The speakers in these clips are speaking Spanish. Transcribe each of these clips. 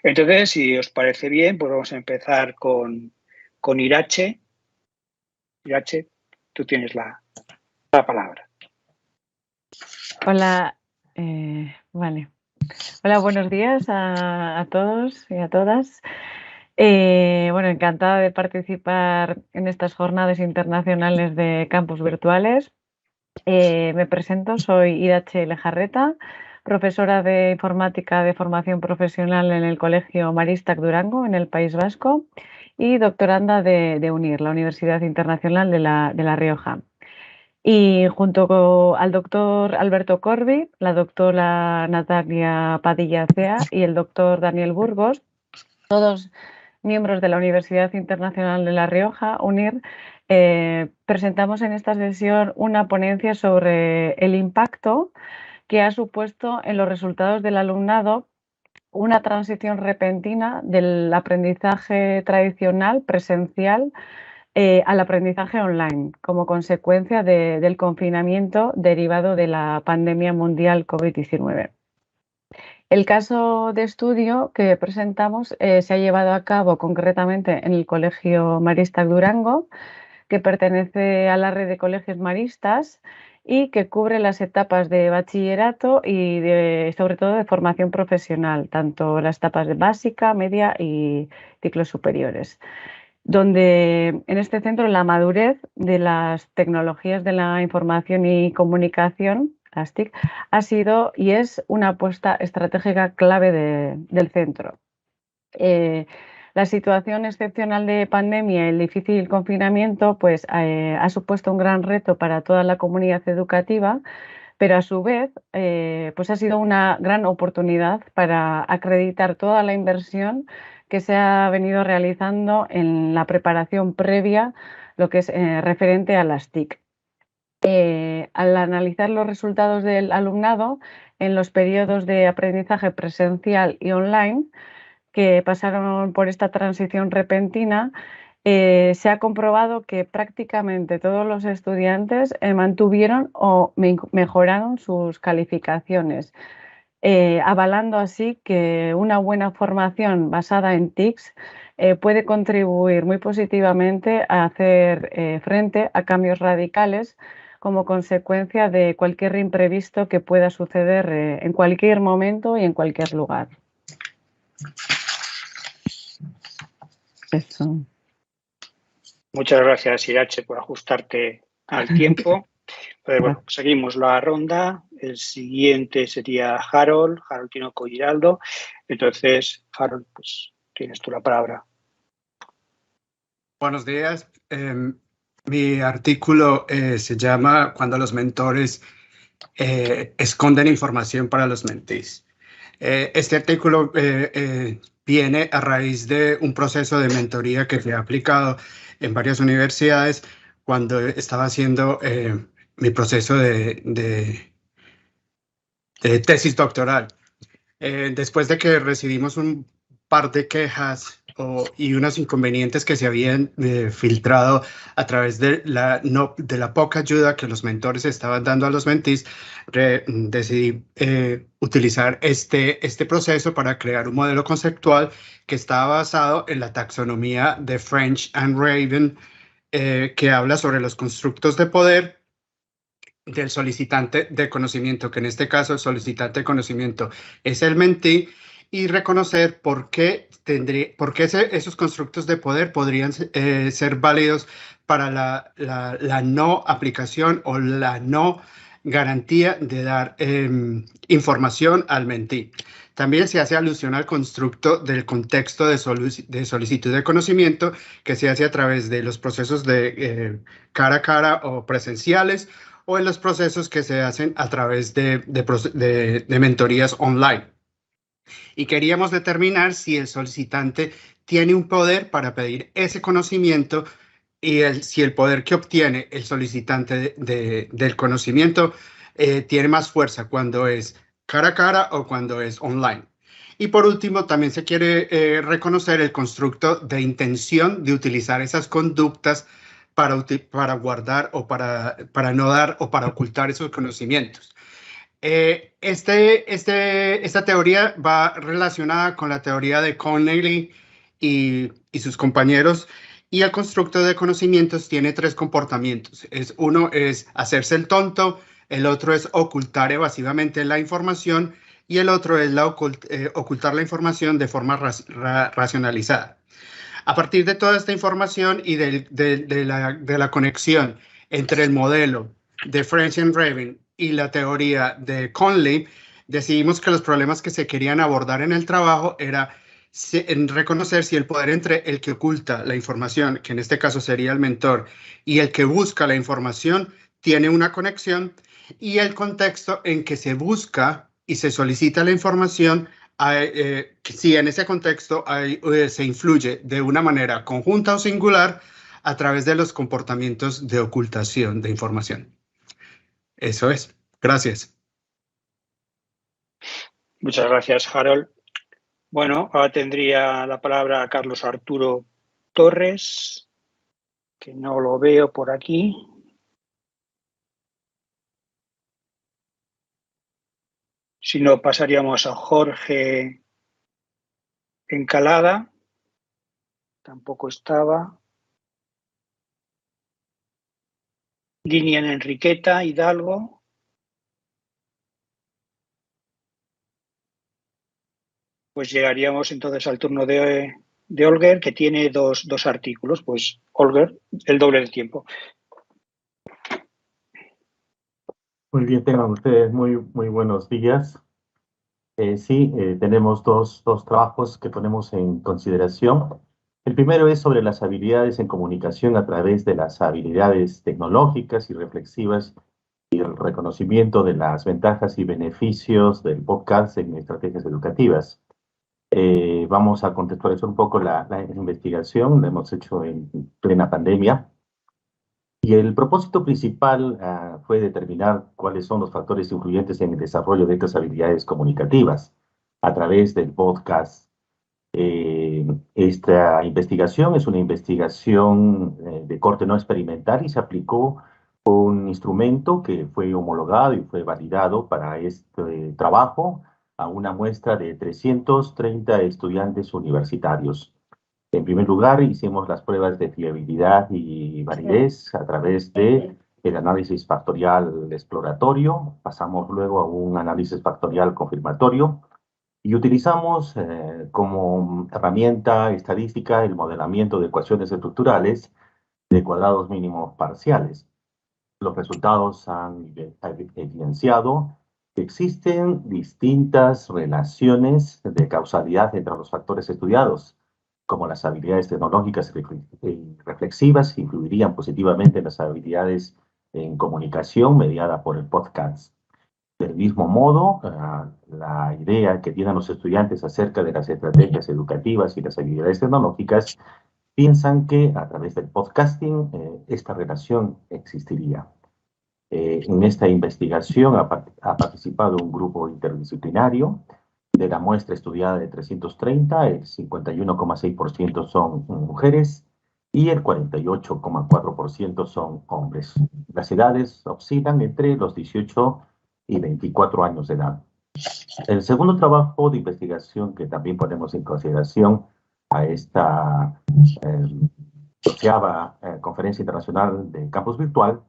Entonces, si os parece bien, pues vamos a empezar con Irache. Irache, tú tienes la palabra. Hola, vale. Hola, buenos días a todos y a todas. Bueno, encantada de participar en estas jornadas internacionales de campus virtuales. Me presento, soy Irache Lejarreta, profesora de informática de formación profesional en el Colegio Maristak Durango, en el País Vasco, y doctoranda de UNIR, la Universidad Internacional de La Rioja. Y junto al doctor Alberto Corbi, la doctora Natalia Padilla Cea y el doctor Daniel Burgos, todos miembros de la Universidad Internacional de La Rioja, UNIR, presentamos en esta sesión una ponencia sobre el impacto que ha supuesto en los resultados del alumnado una transición repentina del aprendizaje tradicional, presencial, al aprendizaje online como consecuencia del confinamiento derivado de la pandemia mundial COVID-19. El caso de estudio que presentamos se ha llevado a cabo concretamente en el Colegio Maristak Durango, que pertenece a la red de colegios maristas y que cubre las etapas de bachillerato y sobre todo de formación profesional, tanto las etapas de básica, media y ciclos superiores, donde en este centro la madurez de las tecnologías de la información y comunicación, las TIC, ha sido y es una apuesta estratégica clave del centro. La situación excepcional de pandemia y el difícil confinamiento pues, ha supuesto un gran reto para toda la comunidad educativa, pero a su vez pues ha sido una gran oportunidad para acreditar toda la inversión que se ha venido realizando en la preparación previa, lo que es referente a las TIC. Al analizar los resultados del alumnado en los periodos de aprendizaje presencial y online que pasaron por esta transición repentina, se ha comprobado que prácticamente todos los estudiantes mantuvieron o mejoraron sus calificaciones, avalando así que una buena formación basada en TICs puede contribuir muy positivamente a hacer frente a cambios radicales como consecuencia de cualquier imprevisto que pueda suceder en cualquier momento y en cualquier lugar. Eso. Muchas gracias, Irache, por ajustarte al tiempo. Bueno, seguimos la ronda. El siguiente sería Harold Tinoco Giraldo. Entonces, Harold, pues tienes tú la palabra. Buenos días. Mi artículo se llama Cuando los mentores esconden información para los mentees. Este artículo viene a raíz de un proceso de mentoría que se ha aplicado en varias universidades cuando estaba haciendo mi proceso de tesis doctoral. Después de que recibimos un par de quejas y unos inconvenientes que se habían filtrado a través de la poca ayuda que los mentores estaban dando a los mentees, decidí utilizar este proceso para crear un modelo conceptual que estaba basado en la taxonomía de French and Raven, que habla sobre los constructos de poder del solicitante de conocimiento, que en este caso el solicitante de conocimiento es el mentee, y reconocer por qué esos constructos de poder podrían ser válidos para la no aplicación o la no garantía de dar información al mentee. También se hace alusión al constructo del contexto de solicitud de conocimiento, que se hace a través de los procesos de cara a cara o presenciales, o en los procesos que se hacen a través de mentorías online. Y queríamos determinar si el solicitante tiene un poder para pedir ese conocimiento y si el poder que obtiene el solicitante del conocimiento tiene más fuerza cuando es cara a cara o cuando es online. Y por último, también se quiere reconocer el constructo de intención de utilizar esas conductas para guardar o para no dar o para ocultar esos conocimientos. Esta teoría va relacionada con la teoría de Connelly y sus compañeros, y el constructo de conocimientos tiene tres comportamientos. Uno es hacerse el tonto, el otro es ocultar evasivamente la información y el otro es ocultar la información de forma racionalizada. A partir de toda esta información y de la conexión entre el modelo de French and Raven y la teoría de Conley, decidimos que los problemas que se querían abordar en el trabajo era en reconocer si el poder entre el que oculta la información, que en este caso sería el mentor, y el que busca la información, tiene una conexión, y el contexto en que se busca y se solicita la información, si en ese contexto se influye de una manera conjunta o singular a través de los comportamientos de ocultación de información. Eso es. Gracias. Muchas gracias, Harold. Bueno, ahora tendría la palabra Carlos Arturo Torres, que no lo veo por aquí. Si no, pasaríamos a Jorge Encalada. Tampoco estaba. Guinian Enriqueta Hidalgo. Pues llegaríamos entonces al turno de Holger, que tiene dos artículos. Pues Holger, el doble del tiempo. Muy bien, tengan ustedes muy buenos días. Tenemos dos trabajos que ponemos en consideración. El primero es sobre las habilidades en comunicación a través de las habilidades tecnológicas y reflexivas y el reconocimiento de las ventajas y beneficios del podcast en estrategias educativas. Vamos a contextualizar un poco la investigación, la hemos hecho en plena pandemia. Y el propósito principal fue determinar cuáles son los factores influyentes en el desarrollo de estas habilidades comunicativas a través del podcast. Esta investigación es una investigación de corte no experimental y se aplicó un instrumento que fue homologado y fue validado para este trabajo a una muestra de 330 estudiantes universitarios. En primer lugar, hicimos las pruebas de fiabilidad y validez a través del análisis factorial exploratorio. Pasamos luego a un análisis factorial confirmatorio y utilizamos como herramienta estadística el modelamiento de ecuaciones estructurales de cuadrados mínimos parciales. Los resultados han evidenciado que existen distintas relaciones de causalidad entre los factores estudiados, como las habilidades tecnológicas y reflexivas, influirían positivamente en las habilidades en comunicación mediada por el podcast. Del mismo modo, la idea que tienen los estudiantes acerca de las estrategias educativas y las habilidades tecnológicas piensan que a través del podcasting esta relación existiría. En esta investigación ha participado un grupo interdisciplinario. De la muestra estudiada de 330, el 51,6% son mujeres y el 48,4% son hombres. Las edades oscilan entre los 18 y 24 años de edad. El segundo trabajo de investigación que también ponemos en consideración a esta Conferencia Internacional de Campus Virtual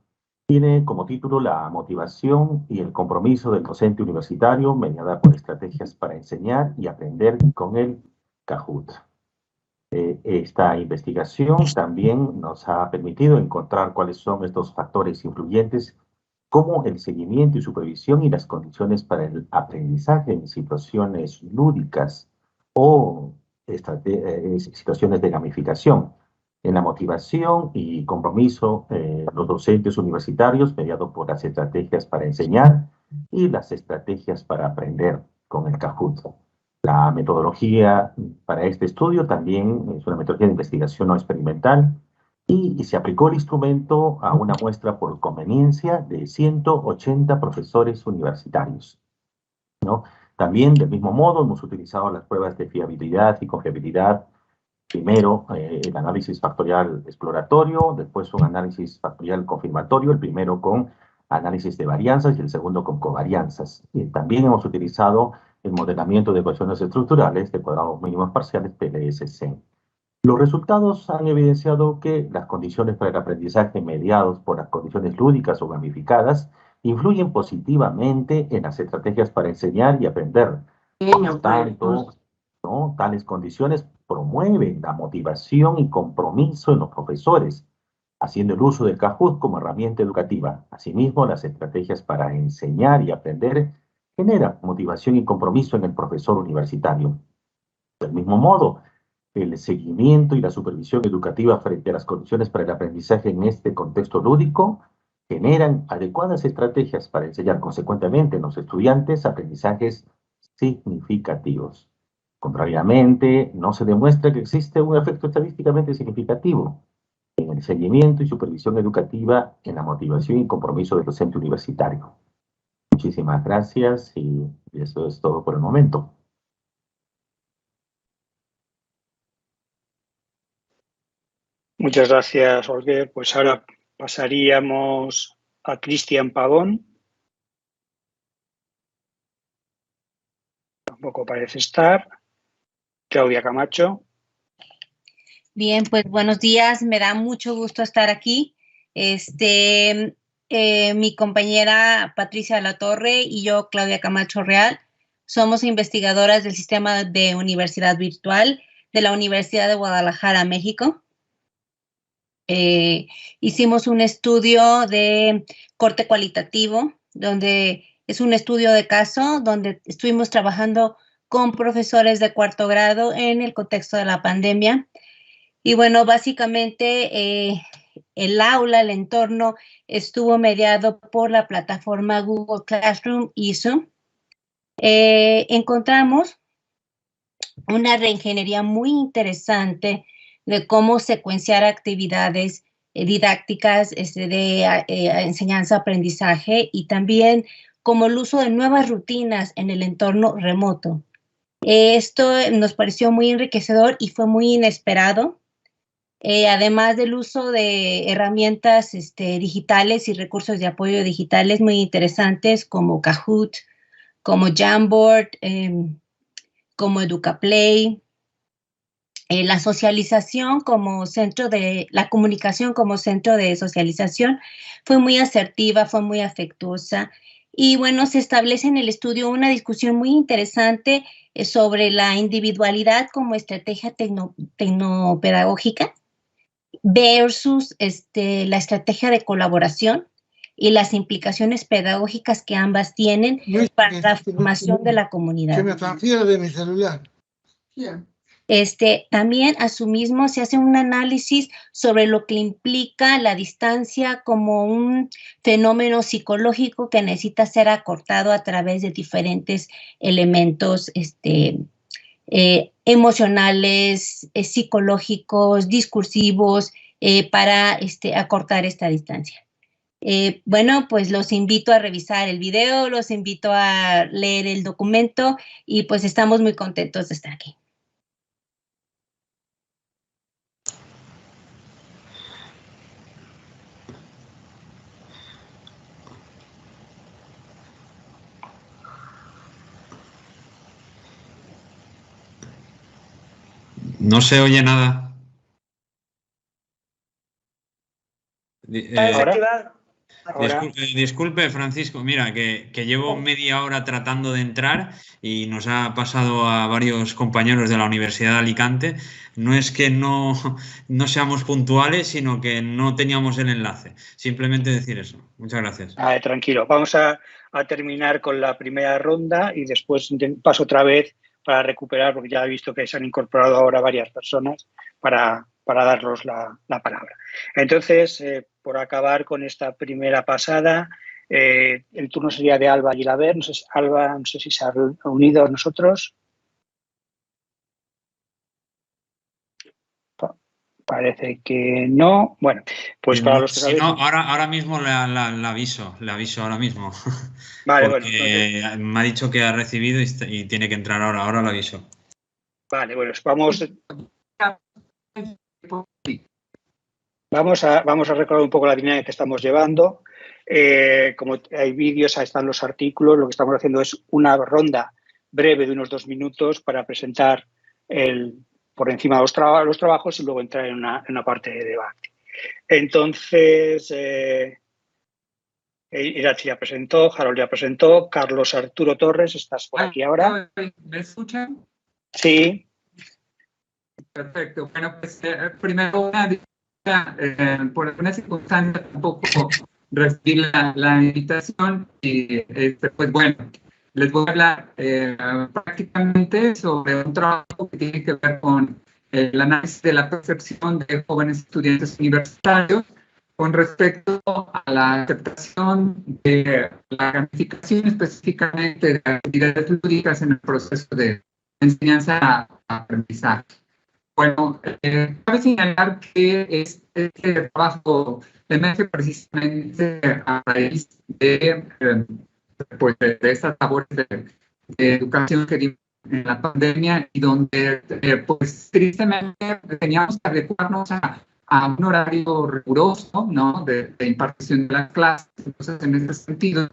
tiene como título La motivación y el compromiso del docente universitario mediada por estrategias para enseñar y aprender con el Kahoot. Esta investigación también nos ha permitido encontrar cuáles son estos factores influyentes como el seguimiento y supervisión y las condiciones para el aprendizaje en situaciones lúdicas o situaciones de gamificación. En la motivación y compromiso, los docentes universitarios, mediados por las estrategias para enseñar y las estrategias para aprender con el Kahoot. La metodología para este estudio también es una metodología de investigación no experimental y se aplicó el instrumento a una muestra por conveniencia de 180 profesores universitarios, ¿no? También, del mismo modo, hemos utilizado las pruebas de fiabilidad y confiabilidad. Primero, el análisis factorial exploratorio, después un análisis factorial confirmatorio, el primero con análisis de varianzas y el segundo con covarianzas. Y también hemos utilizado el modelamiento de ecuaciones estructurales de cuadrados mínimos parciales PLSC. Los resultados han evidenciado que las condiciones para el aprendizaje mediados por las condiciones lúdicas o gamificadas influyen positivamente en las estrategias para enseñar y aprender. Por tanto, ¿no? Tales condiciones promueven la motivación y compromiso en los profesores, haciendo el uso del Kahoot como herramienta educativa. Asimismo, las estrategias para enseñar y aprender generan motivación y compromiso en el profesor universitario. Del mismo modo, el seguimiento y la supervisión educativa frente a las condiciones para el aprendizaje en este contexto lúdico generan adecuadas estrategias para enseñar consecuentemente en los estudiantes aprendizajes significativos. Contrariamente, no se demuestra que existe un efecto estadísticamente significativo en el seguimiento y supervisión educativa en la motivación y compromiso del docente universitario. Muchísimas gracias y eso es todo por el momento. Muchas gracias, Olguer. Pues ahora pasaríamos a Cristian Pavón. Tampoco parece estar. Claudia Camacho. Bien, pues buenos días. Me da mucho gusto estar aquí. Mi compañera Patricia Latorre y yo, Claudia Camacho Real, somos investigadoras del sistema de universidad virtual de la Universidad de Guadalajara, México. Hicimos un estudio de corte cualitativo, donde es un estudio de caso, donde estuvimos trabajando con profesores de cuarto grado en el contexto de la pandemia. Y bueno, básicamente el aula, el entorno, estuvo mediado por la plataforma Google Classroom y Zoom. Encontramos una reingeniería muy interesante de cómo secuenciar actividades didácticas de enseñanza-aprendizaje y también como el uso de nuevas rutinas en el entorno remoto. Esto nos pareció muy enriquecedor y fue muy inesperado. Además del uso de herramientas digitales y recursos de apoyo digitales muy interesantes como Kahoot, como Jamboard, como EducaPlay, la socialización como centro de, la comunicación como centro de socialización fue muy asertiva, fue muy afectuosa. Y bueno, se establece en el estudio una discusión muy interesante sobre la individualidad como estrategia tecnopedagógica versus la estrategia de colaboración y las implicaciones pedagógicas que ambas tienen para la formación de la comunidad. Se me transfiere de mi celular. Yeah. También asimismo se hace un análisis sobre lo que implica la distancia como un fenómeno psicológico que necesita ser acortado a través de diferentes elementos emocionales, psicológicos, discursivos, para acortar esta distancia. Bueno, pues los invito a revisar el video, los invito a leer el documento y pues estamos muy contentos de estar aquí. No se oye nada. Disculpe, Francisco, mira, que llevo media hora tratando de entrar y nos ha pasado a varios compañeros de la Universidad de Alicante. No es que no seamos puntuales, sino que no teníamos el enlace. Simplemente decir eso. Muchas gracias. Tranquilo, vamos a terminar con la primera ronda y después paso otra vez para recuperar, porque ya he visto que se han incorporado ahora varias personas para darnos la palabra. Entonces, por acabar con esta primera pasada, el turno sería de Alba Gilaber. No sé si, Alba, no sé si se ha unido a nosotros. Parece que no. Bueno, pues para los que si no, ahora mismo le aviso ahora mismo. Vale, porque bueno, me ha dicho que ha recibido y tiene que entrar ahora lo aviso. Vale, bueno, vamos a recordar un poco la dinámica que estamos llevando. Como hay vídeos, ahí están los artículos, lo que estamos haciendo es una ronda breve de unos 2 minutos para presentar por encima de los trabajos y luego entrar en una parte de debate. Entonces, Irache ya presentó, Harold ya presentó, Carlos Arturo Torres, estás por aquí ahora. ¿Me escuchan? Sí. Perfecto. Bueno, pues primero una disculpa, por alguna circunstancia tampoco recibí la invitación y pues bueno, les voy a hablar prácticamente sobre un trabajo que tiene que ver con el análisis de la percepción de jóvenes estudiantes universitarios con respecto a la aceptación de la gamificación específicamente de actividades lúdicas en el proceso de enseñanza-aprendizaje. Bueno, cabe señalar que este trabajo emerge precisamente a raíz de estas labores de educación que dimos en la pandemia y donde, pues, tristemente teníamos que adecuarnos a un horario riguroso, ¿no?, de impartición de las clases. Entonces, en ese sentido,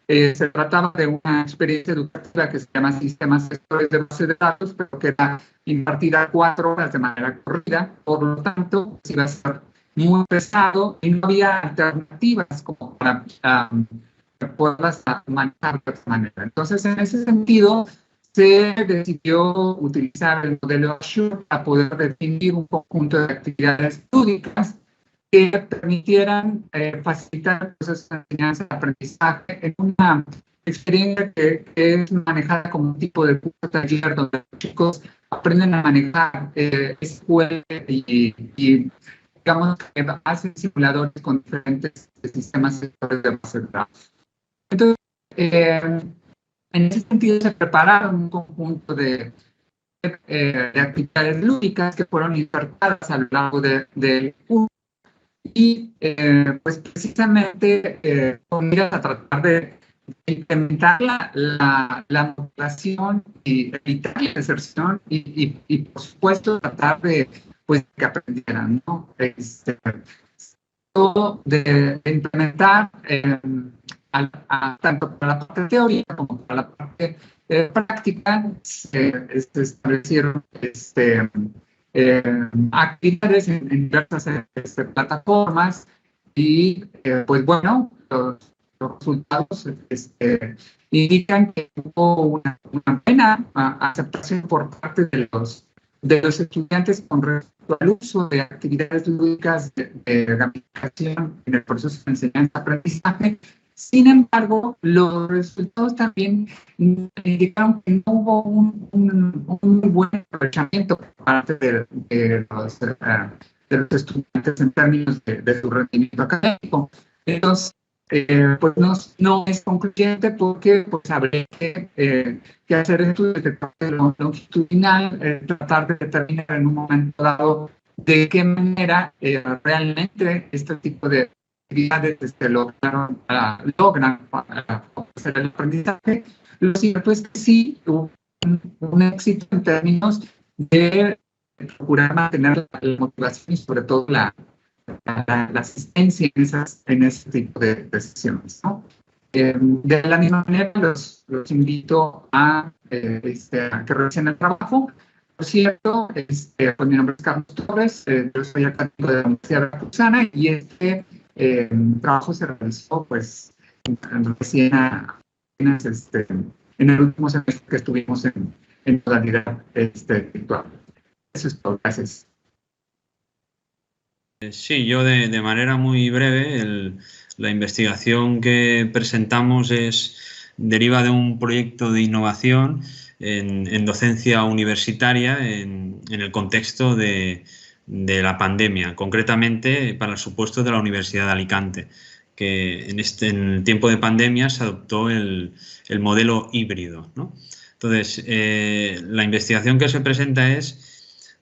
se trataba de una experiencia educativa que se llama Sistemas Gestores de Bases de Datos, pero que era impartida 4 horas de manera corrida. Por lo tanto, iba a ser muy pesado y no había alternativas como para poderlas manejar de otra manera. Entonces, en ese sentido, se decidió utilizar el modelo Azure para poder definir un conjunto de actividades lúdicas que permitieran facilitar el proceso de enseñanza-aprendizaje en una experiencia que es manejada como un tipo de curso taller donde los chicos aprenden a manejar SQL y digamos que hacen simuladores con diferentes sistemas de base de datos. Entonces, en ese sentido se prepararon un conjunto de actividades lúdicas que fueron insertadas a lo largo del curso y pues precisamente con miras a tratar de implementar la motivación y evitar la deserción y por supuesto tratar de pues que aprendieran, ¿no? Todo de implementar tanto para la parte teórica como para la parte práctica se establecieron actividades en diversas plataformas y pues bueno, los resultados indican que hubo una buena aceptación por parte de los estudiantes con respecto al uso de actividades lúdicas de gamificación en el proceso de enseñanza-aprendizaje. Sin embargo, los resultados también indicaron que no hubo un muy buen aprovechamiento por parte de los estudiantes en términos de su rendimiento académico. Entonces, pues no es concluyente porque pues, habría que hacer estudios de parte longitudinal, tratar de determinar en un momento dado de qué manera realmente este tipo de actividades logran hacer el aprendizaje. Lo cierto es que sí hubo un éxito en términos de procurar mantener la motivación y sobre todo la asistencia en ese tipo de sesiones, ¿no? De la misma manera, los invito a que revisen el trabajo. Por cierto, pues mi nombre es Carlos Torres, yo soy académico de la Universidad Veracruzana y este trabajo se realizó pues recién en el último semestre que estuvimos en modalidad virtual. Eso es todo. Gracias. Sí, yo de manera muy breve, la investigación que presentamos deriva de un proyecto de innovación en docencia universitaria en el contexto de la pandemia, concretamente para el supuesto de la Universidad de Alicante, que en el tiempo de pandemia se adoptó el modelo híbrido, ¿no? Entonces, la investigación que se presenta es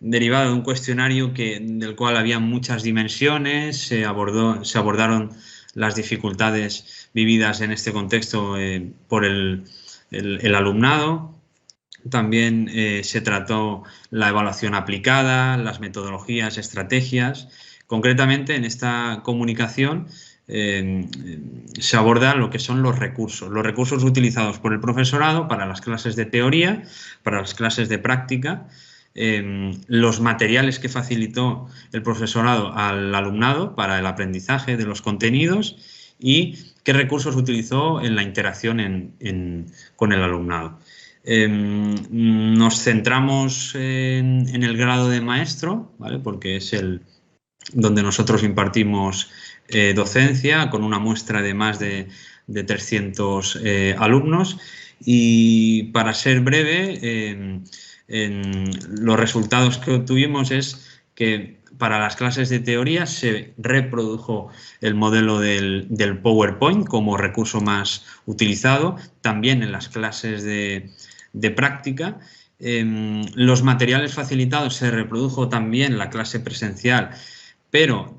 derivado de un cuestionario del cual había muchas dimensiones, se abordaron las dificultades vividas en este contexto por el alumnado. También se trató la evaluación aplicada, las metodologías, estrategias. Concretamente, en esta comunicación se aborda lo que son los recursos utilizados por el profesorado para las clases de teoría, para las clases de práctica, los materiales que facilitó el profesorado al alumnado para el aprendizaje de los contenidos y qué recursos utilizó en la interacción con el alumnado. Nos centramos en el grado de maestro, ¿vale? Porque es donde nosotros impartimos docencia con una muestra de más de 300 alumnos, y para ser breve, los resultados que obtuvimos es que para las clases de teoría se reprodujo el modelo del PowerPoint como recurso más utilizado, también en las clases de práctica. Los materiales facilitados se reprodujo también la clase presencial, pero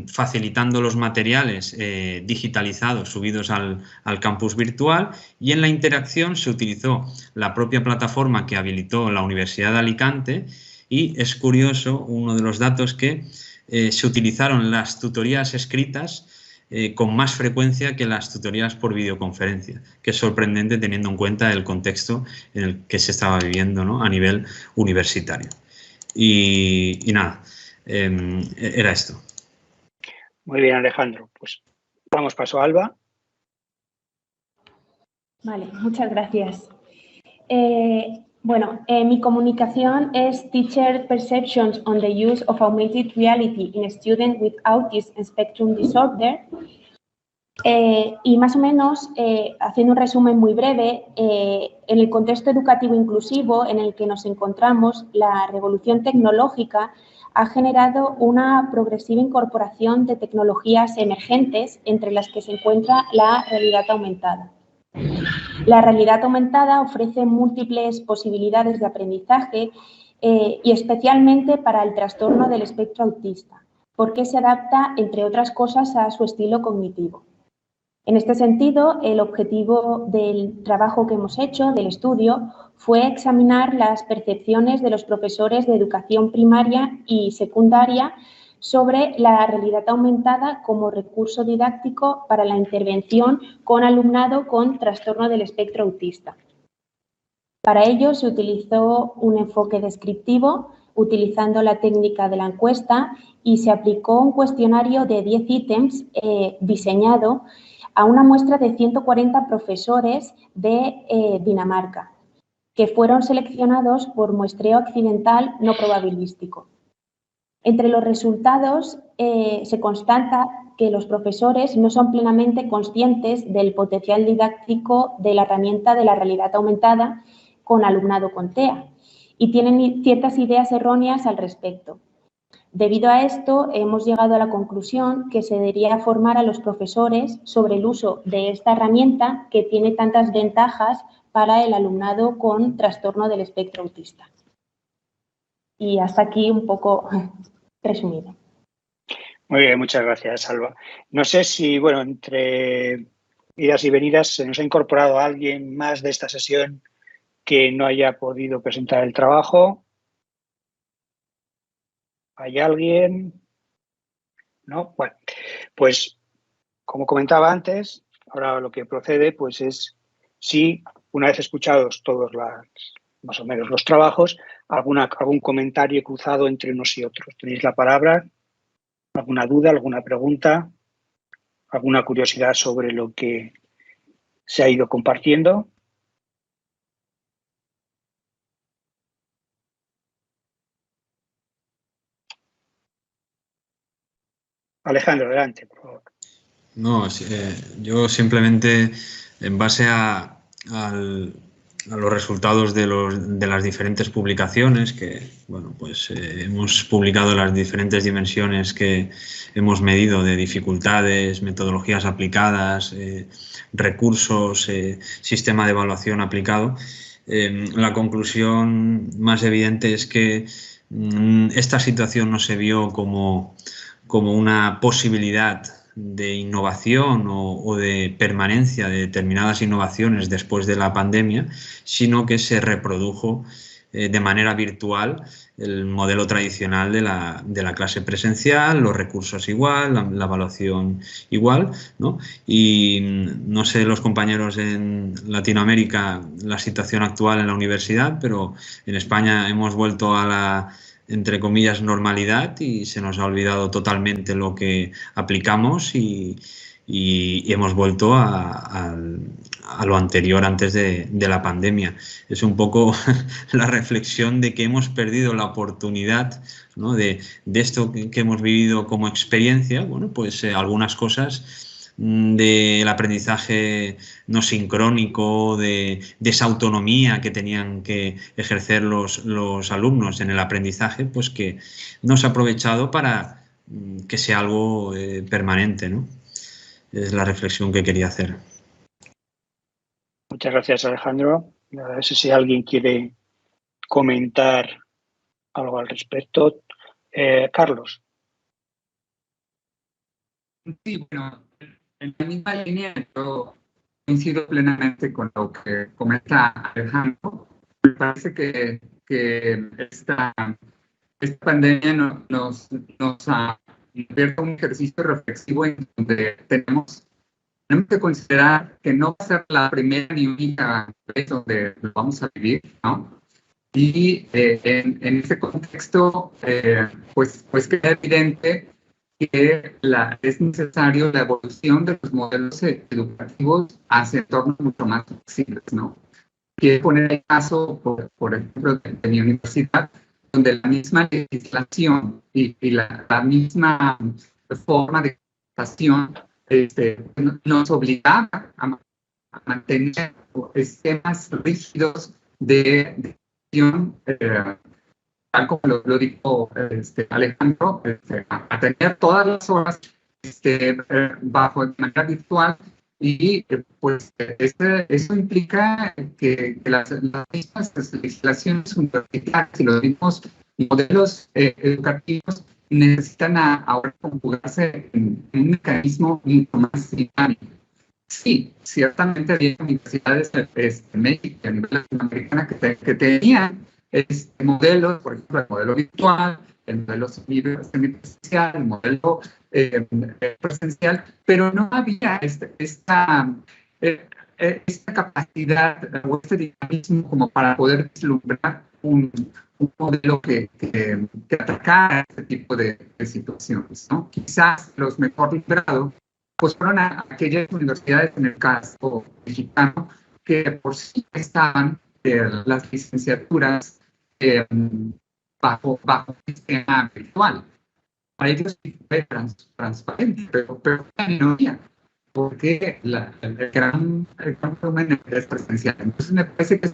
facilitando los materiales digitalizados subidos al campus virtual, y en la interacción se utilizó la propia plataforma que habilitó la Universidad de Alicante, y es curioso uno de los datos que se utilizaron las tutorías escritas con más frecuencia que las tutorías por videoconferencia, que es sorprendente teniendo en cuenta el contexto en el que se estaba viviendo, ¿no?, a nivel universitario. Y nada, era esto. Muy bien, Alejandro. Pues damos paso a Alba. Vale, muchas gracias. Mi comunicación es Teacher Perceptions on the Use of Augmented Reality in Students with Autism Spectrum Disorder. Y más o menos, haciendo un resumen muy breve, en el contexto educativo inclusivo en el que nos encontramos, la revolución tecnológica ha generado una progresiva incorporación de tecnologías emergentes, entre las que se encuentra la realidad aumentada. La realidad aumentada ofrece múltiples posibilidades de aprendizaje y especialmente para el trastorno del espectro autista, porque se adapta, entre otras cosas, a su estilo cognitivo. En este sentido, el objetivo del trabajo que hemos hecho, del estudio, fue examinar las percepciones de los profesores de educación primaria y secundaria sobre la realidad aumentada como recurso didáctico para la intervención con alumnado con trastorno del espectro autista. Para ello se utilizó un enfoque descriptivo utilizando la técnica de la encuesta y se aplicó un cuestionario de 10 ítems diseñado a una muestra de 140 profesores de Dinamarca, que fueron seleccionados por muestreo accidental no probabilístico. Entre los resultados se constata que los profesores no son plenamente conscientes del potencial didáctico de la herramienta de la realidad aumentada con alumnado con TEA y tienen ciertas ideas erróneas al respecto. Debido a esto, hemos llegado a la conclusión que se debería formar a los profesores sobre el uso de esta herramienta que tiene tantas ventajas para el alumnado con trastorno del espectro autista. Y hasta aquí un poco resumido. Muy bien, muchas gracias, Alba. No sé si, bueno, entre idas y venidas se nos ha incorporado alguien más de esta sesión que no haya podido presentar el trabajo. ¿Hay alguien? ¿No? Bueno, pues como comentaba antes, ahora lo que procede pues es si una vez escuchados todos más o menos los trabajos, algún comentario cruzado entre unos y otros. Tenéis la palabra, alguna duda, alguna pregunta, alguna curiosidad sobre lo que se ha ido compartiendo. Alejandro, adelante, por favor. No, yo simplemente, en base a los resultados de las diferentes publicaciones, que bueno, pues hemos publicado las diferentes dimensiones que hemos medido de dificultades, metodologías aplicadas, recursos, sistema de evaluación aplicado. La conclusión más evidente es que esta situación no se vio como una posibilidad de innovación o de permanencia de determinadas innovaciones después de la pandemia, sino que se reprodujo de manera virtual el modelo tradicional de la clase presencial, los recursos igual, la evaluación igual, ¿no? Y no sé los compañeros en Latinoamérica la situación actual en la universidad, pero en España hemos vuelto a la, entre comillas, normalidad y se nos ha olvidado totalmente lo que aplicamos y hemos vuelto a lo anterior antes de la pandemia. Es un poco la reflexión de que hemos perdido la oportunidad, ¿no? de esto que hemos vivido como experiencia, bueno, pues algunas cosas del aprendizaje no sincrónico, de esa autonomía que tenían que ejercer los alumnos en el aprendizaje, pues que no se ha aprovechado para que sea algo permanente, ¿no? Es la reflexión que quería hacer. Muchas gracias, Alejandro. No sé si alguien quiere comentar algo al respecto. Carlos. Sí, bueno, en la misma línea yo coincido plenamente con lo que comenta Alejandro. Me parece que esta pandemia nos ha abierto un ejercicio reflexivo en donde tenemos que considerar que no va a ser la primera ni única vez donde lo vamos a vivir, ¿no? Y en ese contexto, pues queda evidente que es necesario la evolución de los modelos educativos hacia entornos mucho más flexibles, ¿no? Quiero poner el caso, por ejemplo, de mi universidad, donde la misma legislación y la misma forma de educación nos obligaba a mantener esquemas rígidos de educación, tal como lo dijo Alejandro, a tener todas las horas bajo de manera virtual. Y pues eso implica que las mismas legislaciones universitarias y los mismos modelos educativos necesitan ahora conjugarse en un mecanismo mucho más dinámico. Sí, ciertamente había universidades en México y a nivel latinoamericano que tenían modelos, por ejemplo, el modelo virtual, el modelo semipresencial, el modelo presencial, pero no había esta capacidad o este dinamismo como para poder vislumbrar un modelo que atacara este tipo de situaciones, ¿no? Quizás los mejor librados pues fueron a aquellas universidades, en el caso mexicano, que por sí estaban las licenciaturas bajo un sistema virtual. Para ellos fue transparente, pero la minoría, porque el gran volumen es presencial. Entonces me parece que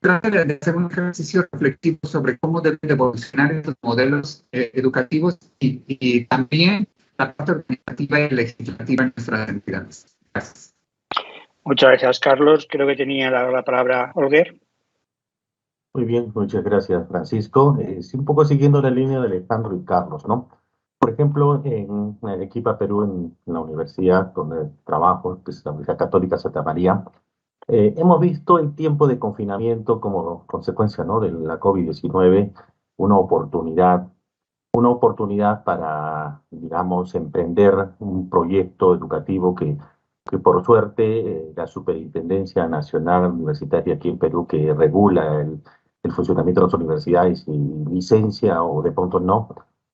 trata de hacer un ejercicio reflexivo sobre cómo deben evolucionar estos modelos educativos y también la parte organizativa y legislativa en nuestras entidades. Gracias. Muchas gracias, Carlos. Creo que tenía la palabra Olguer. Muy bien, muchas gracias, Francisco. Sí, un poco siguiendo la línea de Alejandro y Carlos, ¿no? Por ejemplo, en Arequipa, Perú, en la universidad donde trabajo, que es la Universidad Católica Santa María, hemos visto el tiempo de confinamiento como consecuencia, ¿no?, de la COVID-19, una oportunidad para, digamos, emprender un proyecto educativo que por suerte la Superintendencia Nacional Universitaria aquí en Perú, que regula el funcionamiento de las universidades y licencia o de pronto no,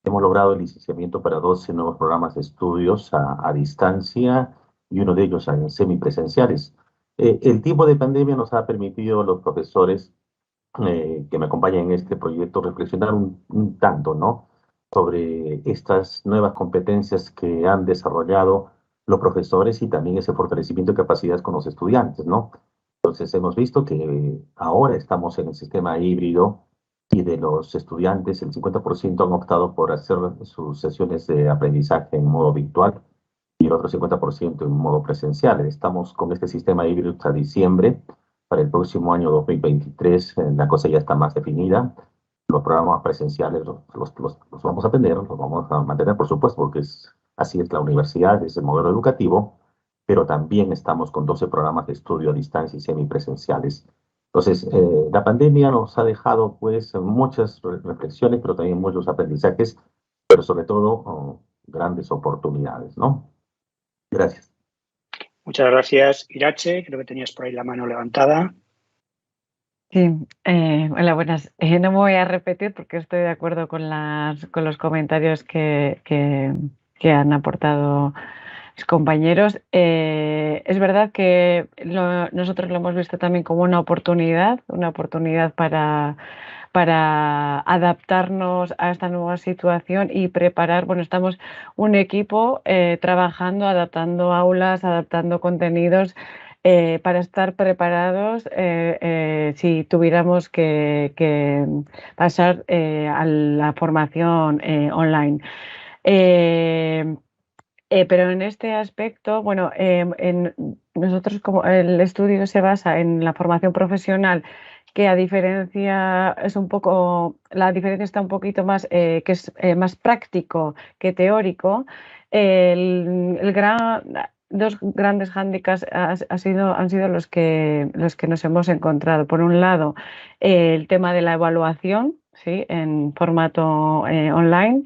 hemos logrado el licenciamiento para 12 nuevos programas de estudios a distancia y uno de ellos en semipresenciales. El tiempo de pandemia nos ha permitido a los profesores que me acompañan en este proyecto reflexionar un tanto, ¿no?, sobre estas nuevas competencias que han desarrollado los profesores y también ese fortalecimiento de capacidades con los estudiantes, ¿no? Entonces hemos visto que ahora estamos en el sistema híbrido y de los estudiantes el 50% han optado por hacer sus sesiones de aprendizaje en modo virtual y el otro 50% en modo presencial. Estamos con este sistema híbrido hasta diciembre. Para el próximo año 2023 la cosa ya está más definida. Los programas presenciales los vamos a tener, los vamos a mantener, por supuesto, porque así es la universidad, es el modelo educativo, pero también estamos con 12 programas de estudio a distancia y semipresenciales. Entonces, la pandemia nos ha dejado pues muchas reflexiones, pero también muchos aprendizajes, pero sobre todo grandes oportunidades, ¿no? Gracias. Muchas gracias, Irache. Creo que tenías por ahí la mano levantada. Sí, hola, buenas. No me voy a repetir porque estoy de acuerdo con los comentarios que han aportado los compañeros. Es verdad que nosotros lo hemos visto también como una oportunidad para adaptarnos a esta nueva situación y preparar. Bueno, estamos un equipo trabajando, adaptando aulas, adaptando contenidos. Para estar preparados si tuviéramos que pasar a la formación online. Pero en este aspecto, bueno, nosotros como el estudio se basa en la formación profesional, que a diferencia es un poco, la diferencia está un poquito más, que es más práctico que teórico. Dos grandes hándicaps han sido los que nos hemos encontrado. Por un lado, el tema de la evaluación, ¿sí?, en formato online.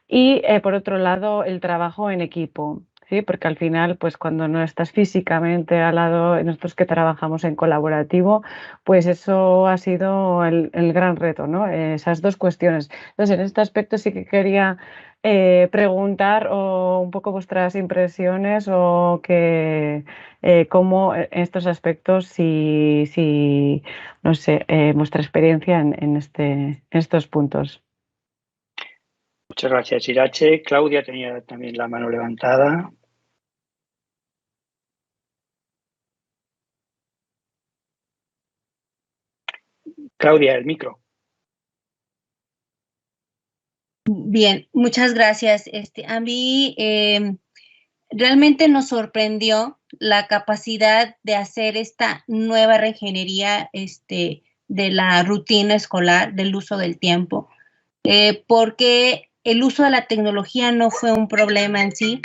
Y por otro lado, el trabajo en equipo, ¿sí? Porque al final, pues cuando no estás físicamente al lado, nosotros que trabajamos en colaborativo, pues eso ha sido el gran reto, ¿no? Esas dos cuestiones. Entonces, en este aspecto sí que quería preguntar un poco vuestras impresiones o cómo estos aspectos, si no sé, vuestra experiencia en estos puntos. Muchas gracias, Irache. Claudia tenía también la mano levantada. Claudia, el micro. Bien, muchas gracias. A mí realmente nos sorprendió la capacidad de hacer esta nueva reingeniería de la rutina escolar, del uso del tiempo, porque el uso de la tecnología no fue un problema en sí.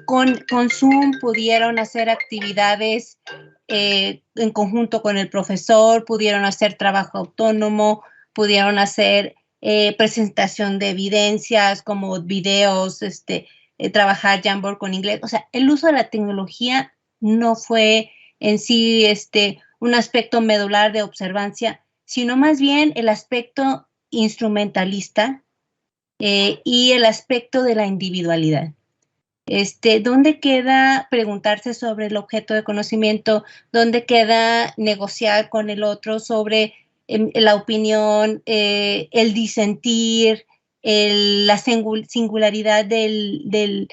Con Zoom pudieron hacer actividades en conjunto con el profesor, pudieron hacer trabajo autónomo, pudieron hacer presentación de evidencias como videos, trabajar Jamboard con inglés. O sea, el uso de la tecnología no fue en sí un aspecto medular de observancia, sino más bien el aspecto instrumentalista y el aspecto de la individualidad. ¿Dónde queda preguntarse sobre el objeto de conocimiento? ¿Dónde queda negociar con el otro sobre la opinión, el disentir, la singularidad del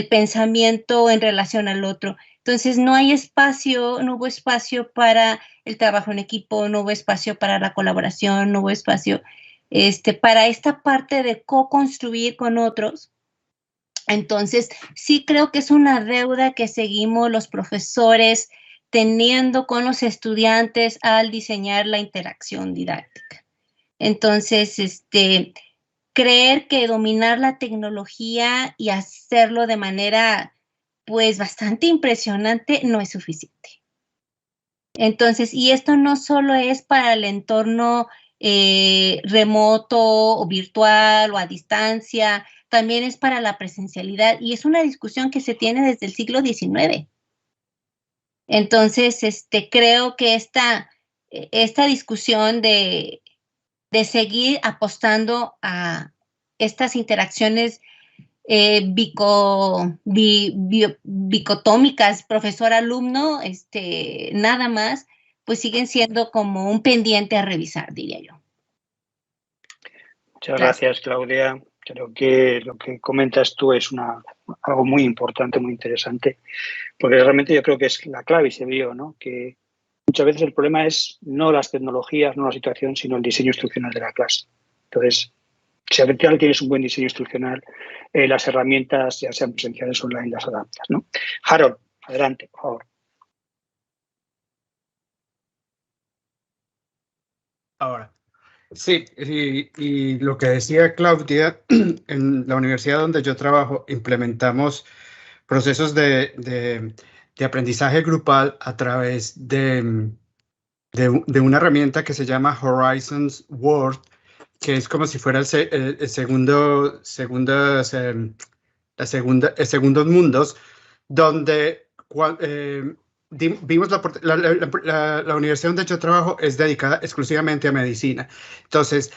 pensamiento en relación al otro? Entonces, no hubo espacio para el trabajo en equipo, no hubo espacio para la colaboración, no hubo espacio para esta parte de co-construir con otros. Entonces, sí creo que es una deuda que seguimos los profesores teniendo con los estudiantes al diseñar la interacción didáctica. Entonces, creer que dominar la tecnología y hacerlo de manera, pues, bastante impresionante no es suficiente. Entonces, y esto no solo es para el entorno remoto o virtual o a distancia, también es para la presencialidad y es una discusión que se tiene desde el siglo XIX. Entonces, creo que esta discusión de seguir apostando a estas interacciones bicotómicas, profesor-alumno, nada más, pues siguen siendo como un pendiente a revisar, diría yo. Muchas gracias, Claudia. Creo que lo que comentas tú es algo muy importante, muy interesante, porque realmente yo creo que es la clave y se vio, ¿no? Que muchas veces el problema es no las tecnologías, no la situación, sino el diseño instruccional de la clase. Entonces, si al final tienes un buen diseño instruccional, las herramientas, ya sean presenciales o online, las adaptas, ¿no? Harold, adelante, por favor. Ahora, sí, y lo que decía Claudia, en la universidad donde yo trabajo implementamos procesos de aprendizaje grupal a través de de una herramienta que se llama Horizons World, que es como si fuera el segundo mundos, donde vimos la universidad donde yo trabajo es dedicada exclusivamente a medicina. Entonces,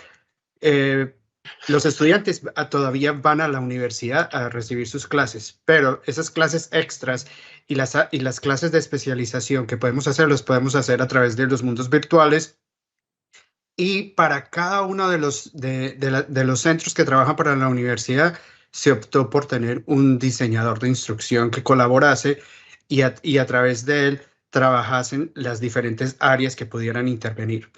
los estudiantes todavía van a la universidad a recibir sus clases, pero esas clases extras y las clases de especialización que podemos hacer, los podemos hacer a través de los mundos virtuales. Y para cada uno de los centros que trabajan para la universidad, se optó por tener un diseñador de instrucción que colaborase y a través de él trabajasen las diferentes áreas que pudieran intervenir.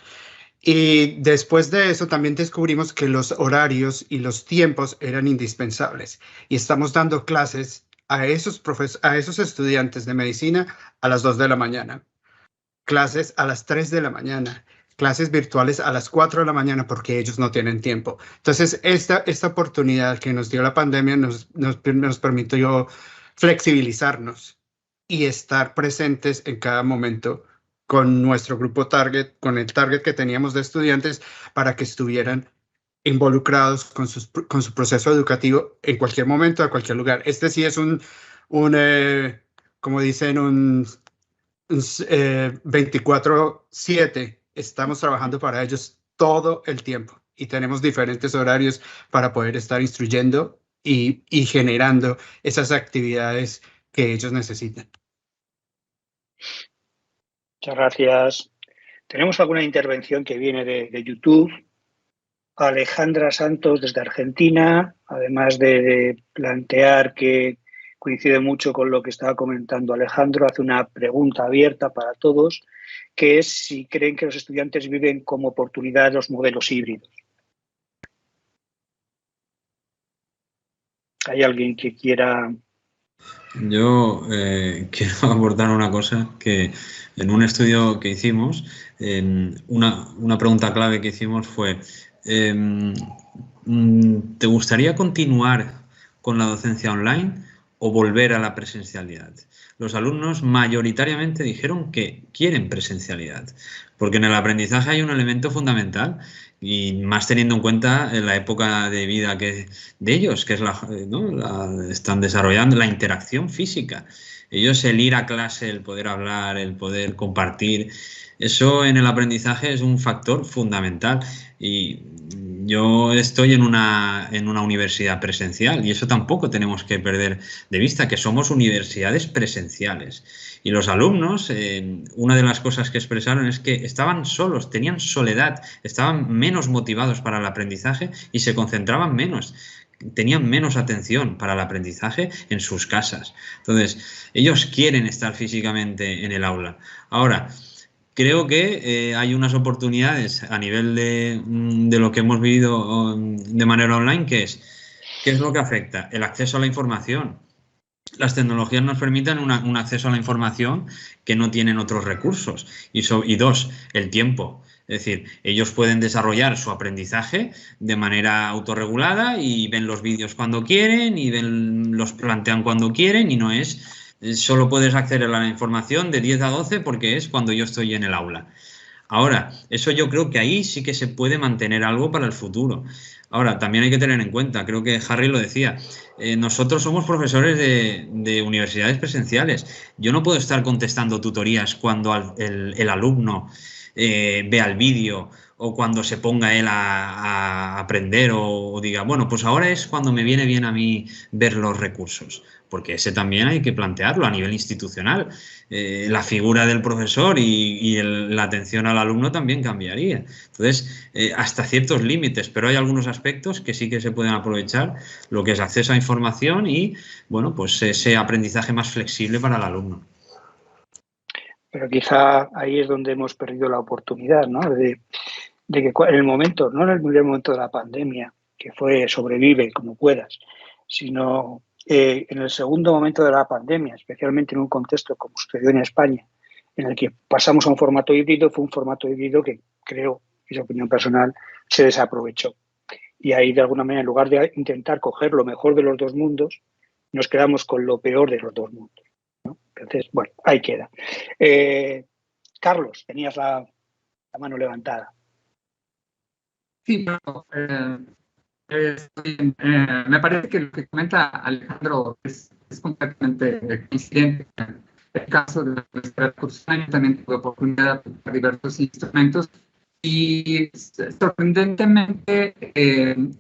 Y después de eso también descubrimos que los horarios y los tiempos eran indispensables. Y estamos dando clases a esos estudiantes de medicina a las 2 de la mañana, clases a las 3 de la mañana, clases virtuales a las 4 de la mañana porque ellos no tienen tiempo. Entonces, esta oportunidad que nos dio la pandemia nos permitió flexibilizarnos y estar presentes en cada momento con nuestro grupo target, con el target que teníamos de estudiantes, para que estuvieran involucrados con su proceso educativo en cualquier momento, a cualquier lugar. Este sí es como dicen, un 24/7. Estamos trabajando para ellos todo el tiempo y tenemos diferentes horarios para poder estar instruyendo y generando esas actividades que ellos necesitan. Muchas gracias. Tenemos alguna intervención que viene de YouTube. Alejandra Santos desde Argentina, además de plantear que coincide mucho con lo que estaba comentando Alejandro, hace una pregunta abierta para todos, que es si creen que los estudiantes viven como oportunidad los modelos híbridos. ¿Hay alguien que quiera...? Yo quiero aportar una cosa, que en un estudio que hicimos, una pregunta clave que hicimos fue: ¿te gustaría continuar con la docencia online o volver a la presencialidad? Los alumnos mayoritariamente dijeron que quieren presencialidad, porque en el aprendizaje hay un elemento fundamental, y más teniendo en cuenta la época de vida de ellos, que es están desarrollando la interacción física. Ellos, el ir a clase, el poder hablar, el poder compartir, eso en el aprendizaje es un factor fundamental. Y yo estoy en una universidad presencial, y eso tampoco tenemos que perder de vista, que somos universidades presenciales. Y los alumnos, una de las cosas que expresaron es que estaban solos, tenían soledad, estaban menos motivados para el aprendizaje y se concentraban menos, tenían menos atención para el aprendizaje en sus casas. Entonces, ellos quieren estar físicamente en el aula. Ahora, creo que hay unas oportunidades a nivel de lo que hemos vivido de manera online, ¿qué es lo que afecta? El acceso a la información. Las tecnologías nos permiten un acceso a la información que no tienen otros recursos. Y dos, el tiempo. Es decir, ellos pueden desarrollar su aprendizaje de manera autorregulada y ven los vídeos cuando quieren y los plantean cuando quieren, y no es... Solo puedes acceder a la información de 10 a 12 porque es cuando yo estoy en el aula. Ahora, eso yo creo que ahí sí que se puede mantener algo para el futuro. Ahora, también hay que tener en cuenta, creo que Harry lo decía, nosotros somos profesores de universidades presenciales. Yo no puedo estar contestando tutorías cuando el alumno vea el vídeo, o cuando se ponga él a aprender, o diga, bueno, pues ahora es cuando me viene bien a mí ver los recursos. Porque ese también hay que plantearlo a nivel institucional. La figura del profesor y la atención al alumno también cambiaría. Entonces, hasta ciertos límites, pero hay algunos aspectos que sí que se pueden aprovechar, lo que es acceso a información y, bueno, pues ese aprendizaje más flexible para el alumno. Pero quizá ahí es donde hemos perdido la oportunidad, ¿no? De que en el momento, no en el primer momento de la pandemia, que fue sobrevive como puedas, sino en el segundo momento de la pandemia, especialmente en un contexto como sucedió en España, en el que pasamos a un formato híbrido, fue un formato híbrido que creo, es opinión personal, se desaprovechó. Y ahí, de alguna manera, en lugar de intentar coger lo mejor de los dos mundos, nos quedamos con lo peor de los dos mundos, ¿no? Entonces, bueno, ahí queda. Carlos, tenías la la mano levantada. Sí, bueno, me parece que lo que comenta Alejandro es completamente coincidente. En el caso de la Universidad Cursana, también tuve oportunidad de aplicar diversos instrumentos y sorprendentemente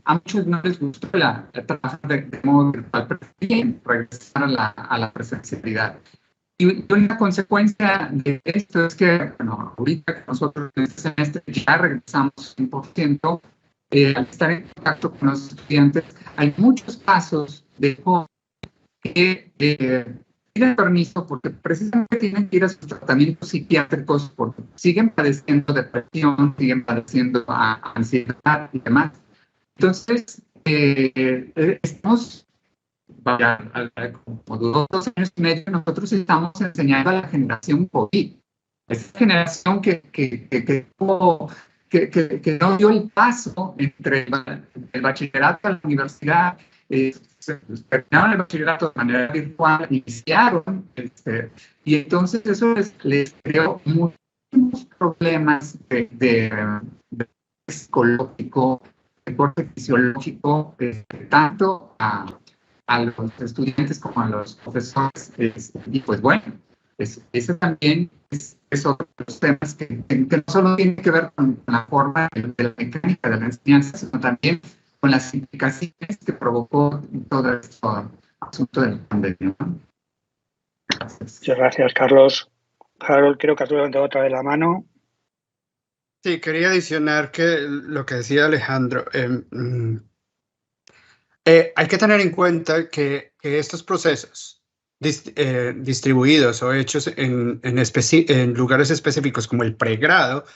a muchos no les gustó trabajar de modo virtual, preferían regresar a la presencialidad. Y una consecuencia de esto es que, bueno, ahorita que nosotros en este semestre ya regresamos 100%, al estar en contacto con los estudiantes, hay muchos casos de jóvenes que piden permiso porque precisamente tienen que ir a sus tratamientos psiquiátricos porque siguen padeciendo depresión, siguen padeciendo ansiedad y demás. Entonces, estamos, como 2 años y medio, nosotros estamos enseñando a la generación COVID. Esa generación que no dio el paso entre el bachillerato a la universidad, terminaron el bachillerato de manera virtual, iniciaron, y entonces eso les creó muchos problemas de psicológico, de corte fisiológico, tanto a los estudiantes como a los profesores, y pues bueno, ese también es otro de los temas que no solo tiene que ver con la forma de la mecánica de la enseñanza, sino también con las implicaciones que provocó todo este asunto de la pandemia. Gracias. Muchas gracias, Carlos. Harold, creo que has levantado otra vez la mano. Sí, quería adicionar que lo que decía Alejandro, hay que tener en cuenta que estos procesos distribuidos o hechos en lugares específicos como el pregrado,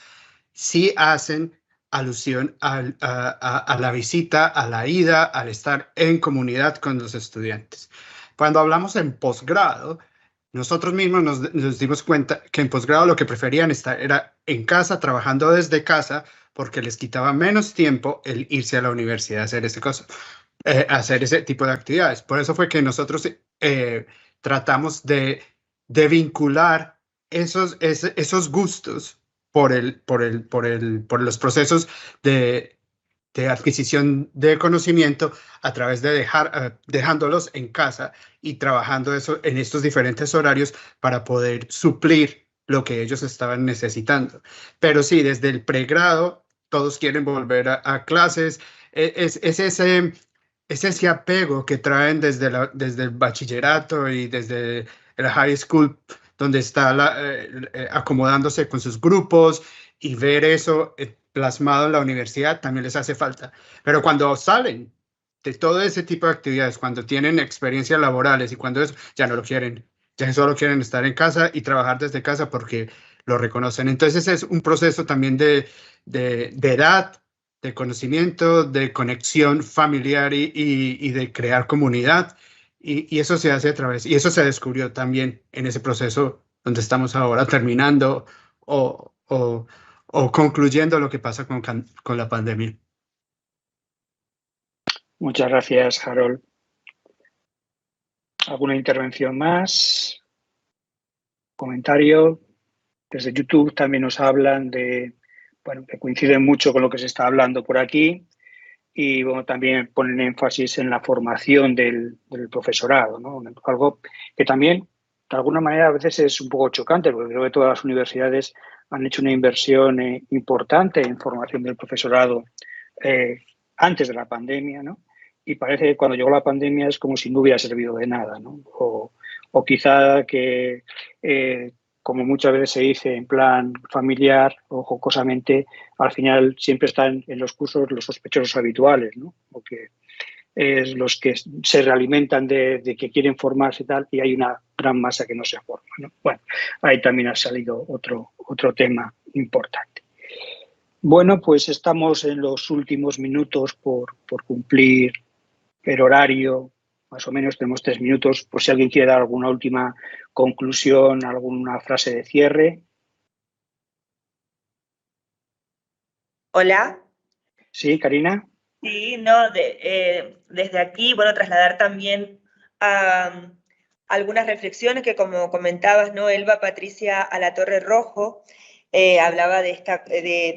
sí hacen alusión a la visita, a la ida, al estar en comunidad con los estudiantes. Cuando hablamos en posgrado, nosotros mismos nos dimos cuenta que en posgrado lo que preferían era en casa, trabajando desde casa, porque les quitaba menos tiempo el irse a la universidad a hacer hacer ese tipo de actividades. Por eso fue que nosotros tratamos de vincular esos gustos por los procesos de adquisición de conocimiento a través de dejándolos en casa y trabajando en estos diferentes horarios para poder suplir lo que ellos estaban necesitando. Pero sí, desde el pregrado, todos quieren volver a clases. Es ese apego que traen desde el bachillerato y desde el high school, donde está acomodándose con sus grupos, y ver eso plasmado en la universidad también les hace falta. Pero cuando salen de todo ese tipo de actividades, cuando tienen experiencias laborales y cuando eso, ya no lo quieren, ya solo quieren estar en casa y trabajar desde casa porque lo reconocen. Entonces es un proceso también de edad, de conocimiento, de conexión familiar y de crear comunidad. Y eso se hace a través, y eso se descubrió también en ese proceso donde estamos ahora terminando o concluyendo lo que pasa con la pandemia. Muchas gracias, Harold. ¿Alguna intervención más? ¿Comentario? Desde YouTube también nos hablan que coinciden mucho con lo que se está hablando por aquí, y bueno, también ponen énfasis en la formación del profesorado, ¿no? Algo que también, de alguna manera, a veces es un poco chocante, porque creo que todas las universidades han hecho una inversión importante en formación del profesorado antes de la pandemia, ¿no? Y parece que cuando llegó la pandemia es como si no hubiera servido de nada, ¿no? O quizá que, como muchas veces se dice en plan familiar o jocosamente, al final siempre están en los cursos los sospechosos habituales, ¿no? Porque es los que se realimentan de que quieren formarse y tal, y hay una gran masa que no se forma, ¿no? Bueno, ahí también ha salido otro tema importante. Bueno, pues estamos en los últimos minutos por cumplir el horario. Más o menos tenemos 3 minutos, por si alguien quiere dar alguna última conclusión, alguna frase de cierre. Hola. Sí, Karina. Sí, no, desde aquí, bueno, trasladar también algunas reflexiones que, como comentabas, ¿no, Elba Patricia Alatorre Rojo, hablaba de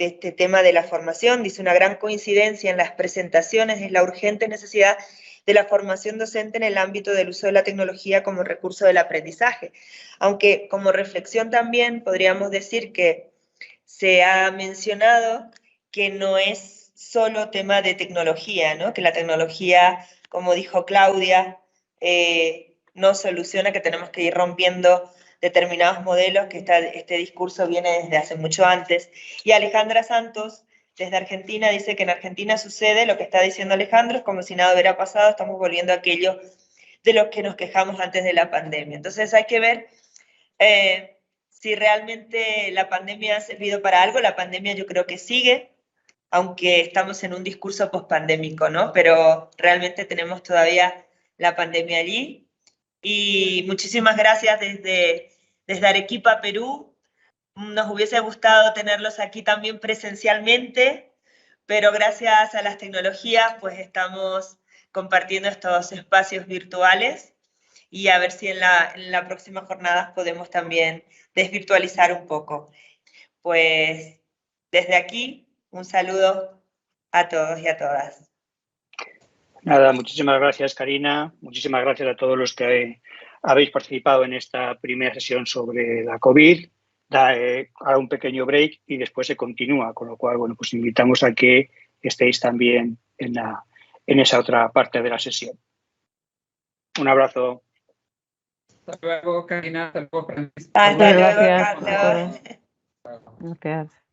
este tema de la formación. Dice: una gran coincidencia en las presentaciones es la urgente necesidad de la formación docente en el ámbito del uso de la tecnología como recurso del aprendizaje. Aunque como reflexión también podríamos decir que se ha mencionado que no es solo tema de tecnología, ¿no? Que la tecnología, como dijo Claudia, no soluciona, que tenemos que ir rompiendo determinados modelos, que este discurso viene desde hace mucho antes. Y Alejandra Santos, desde Argentina, dice que en Argentina sucede lo que está diciendo Alejandro, es como si nada hubiera pasado, estamos volviendo a aquello de lo que nos quejamos antes de la pandemia. Entonces hay que ver si realmente la pandemia ha servido para algo. La pandemia yo creo que sigue, aunque estamos en un discurso pospandémico, ¿no? Pero realmente tenemos todavía la pandemia allí. Y muchísimas gracias desde Arequipa, Perú. Nos hubiese gustado tenerlos aquí también presencialmente, pero gracias a las tecnologías pues estamos compartiendo estos espacios virtuales, y a ver si en la próxima jornada podemos también desvirtualizar un poco. Pues desde aquí, un saludo a todos y a todas. Nada, muchísimas gracias, Karina. Muchísimas gracias a todos los que habéis participado en esta primera sesión sobre la COVID. Ahora un pequeño break y después se continúa, con lo cual, bueno, pues invitamos a que estéis también en esa otra parte de la sesión. Un abrazo. Hasta luego, Karina. Hasta luego, Francisco. Hasta luego, Gracias Carlos. Gracias.